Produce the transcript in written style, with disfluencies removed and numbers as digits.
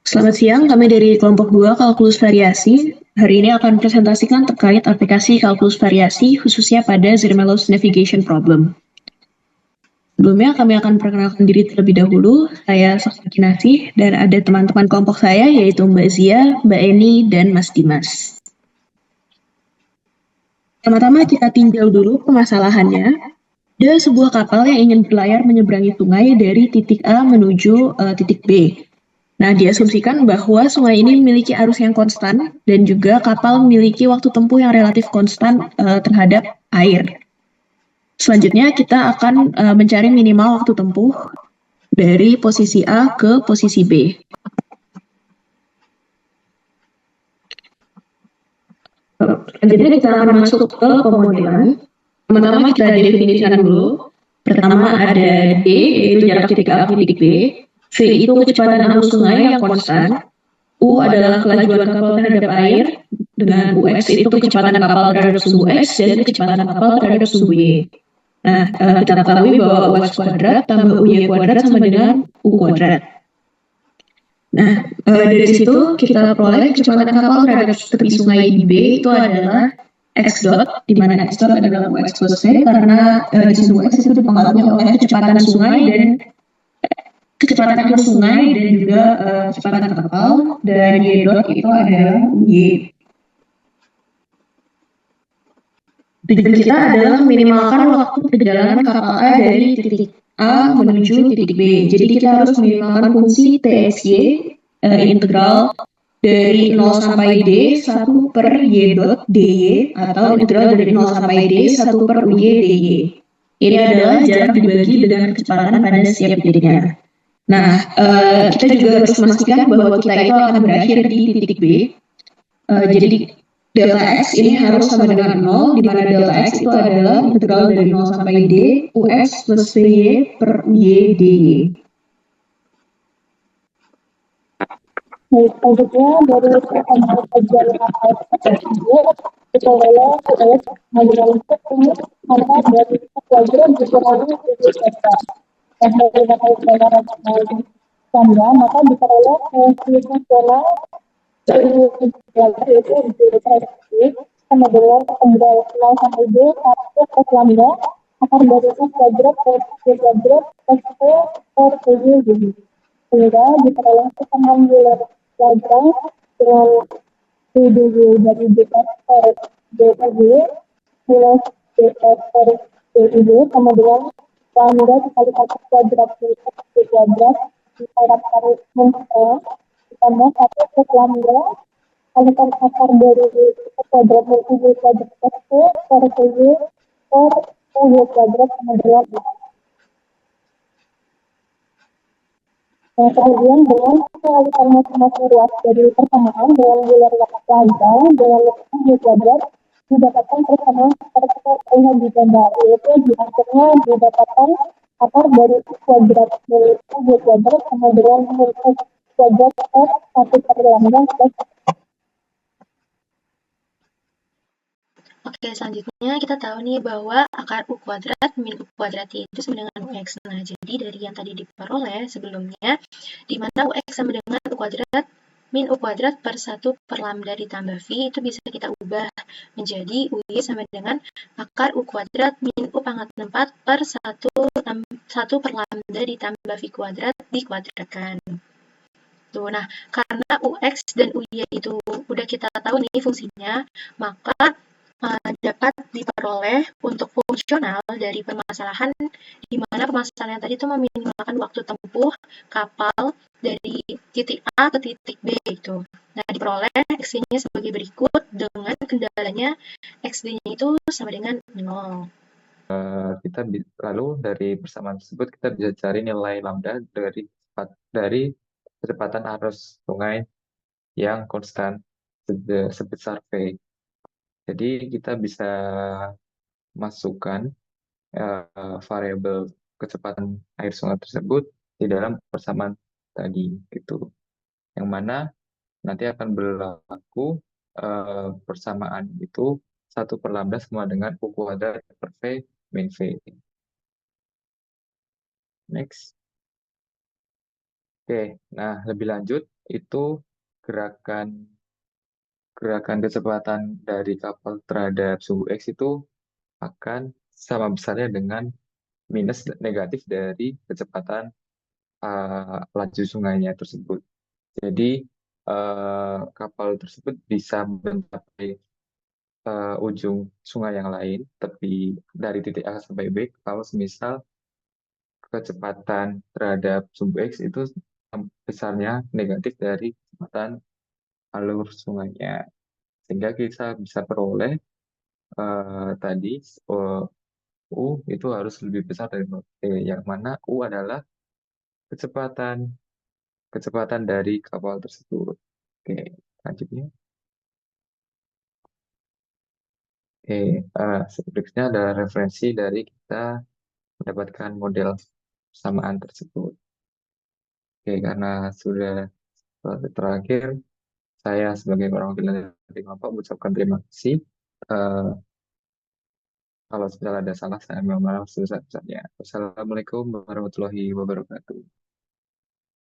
Selamat siang, kami dari kelompok 2 kalkulus variasi. Hari ini akan presentasikan terkait aplikasi kalkulus variasi khususnya pada Zermelos Navigation Problem. Sebelumnya kami akan perkenalkan diri terlebih dahulu. Saya Sofia Kinasih dan ada teman-teman kelompok saya yaitu Mbak Zia, Mbak Eni, dan Mas Dimas. Pertama-tama kita tinjau dulu permasalahannya. Ada sebuah kapal yang ingin berlayar menyeberangi sungai dari titik A menuju titik B. Nah, diasumsikan bahwa sungai ini memiliki arus yang konstan dan juga kapal memiliki waktu tempuh yang relatif konstan terhadap air. Selanjutnya kita akan mencari minimal waktu tempuh dari posisi A ke posisi B. Selanjutnya kita akan masuk ke pemodelan. Pertama kita definisikan dulu. Pertama ada D, yaitu jarak titik A ke titik B. V itu kecepatan arus sungai yang konstan. U adalah kelajuan kapal terhadap air, dengan UX itu kecepatan kapal terhadap sumbu X dan kecepatan kapal terhadap sumbu Y. Nah, kita ketahui bahwa UX kuadrat tambah UY kuadrat sama dengan U kuadrat. Nah, dari situ kita peroleh kecepatan kapal terhadap tepi sungai di B itu adalah X dot, di mana X dot adalah UX plus V, karena di sumbu X itu dipengaruhi oleh kecepatan sungai dan kecepatan arus sungai dan juga kecepatan kapal, dan Y dot itu adalah Y. Tujuan kita adalah meminimalkan waktu perjalanan kapal A dari titik A menuju titik B. Jadi kita harus meminimalkan fungsi TSY, integral dari 0 sampai D 1 per Y dot DY, atau integral dari 0 sampai D 1 per UY DY. Ini adalah jarak dibagi dengan kecepatan pada setiap titiknya. Nah, kita juga harus memastikan bahwa kita itu akan berakhir di titik B. Jadi delta X ini harus sama dengan 0, di mana delta X itu adalah integral dari 0 sampai D, UX plus VY per UY DY. Selanjutnya dari kajian kita lihat mengenai ini maka dari pelajaran dikurangin dari pelajaran tanda maka diperoleh fungsional yaitu di sama dengan integral 0 sampai D satu plus lambda akar dari S kuadrat per D kuadrat plus T per TJ jadi sehingga diperoleh kesamaan nilai Lagrange dengan PDW dari df per dfg minus df per did sama dengan lambda dikali akar kuadrat d kuadrat dikali ditambah 1 plus lambda kalikan akar dari kuadrat UY kuadrat plus T per TY per UY kuadrat sama dengan kemudian dengan mengalikan masing-masing ruas dari persamaan dengan nilai Lagrange dengan Y kuadrat didapatkan persamaan seperti yang digambar, yaitu di akhirnya didapatkan akar dari kuadrat dari Y kuadrat sama dengan X kuadrat per 1 per lambda plus. Oke, selanjutnya kita tahu nih bahwa akar U kuadrat min U kuadrat itu sama dengan UX. Nah, jadi dari yang tadi diperoleh sebelumnya, di mana UX sama dengan U kuadrat min U kuadrat per 1 per lambda ditambah V, itu bisa kita ubah menjadi UI sama dengan akar U kuadrat min U pangkat 4 per 1 per lambda ditambah V kuadrat dikuadratkan. Tuh, nah, karena UX dan UY itu udah kita tahu nih fungsinya, maka dapat diperoleh untuk fungsional dari permasalahan di mana permasalahan tadi itu meminimalkan waktu tempuh kapal dari titik A ke titik B itu. Nah, diperoleh X-nya sebagai berikut dengan kendalanya XD-nya itu sama dengan 0. Lalu dari persamaan tersebut kita bisa cari nilai lambda dari kecepatan arus sungai yang konstan sebesar V. Jadi kita bisa masukkan variabel kecepatan air sungai tersebut di dalam persamaan tadi gitu. Yang mana nanti akan berlaku persamaan itu 1 per lambda sama dengan U kuadrat per V min V. Next. Oke, nah lebih lanjut itu gerakan gerakan kecepatan dari kapal terhadap suhu X itu akan sama besarnya dengan minus negatif dari kecepatan laju sungainya tersebut. Jadi kapal tersebut bisa mencapai ujung sungai yang lain, tapi dari titik A sampai B, kalau semisal kecepatan terhadap sumbu X itu besarnya negatif dari kecepatan alur sungainya. Sehingga kita bisa peroleh tadi eh, U itu harus lebih besar dari T, yang mana U adalah kecepatan kecepatan dari kapal tersebut. Oke, selanjutnya. Oke, berikutnya ada referensi dari kita mendapatkan model persamaan tersebut. Oke, karena sudah terakhir, saya sebagai perwakilan dari Bapak mengucapkan terima kasih. Eh, Kalau misalnya ada salah, saya mohon maaf sebesar-besarnya. Wassalamualaikum warahmatullahi wabarakatuh.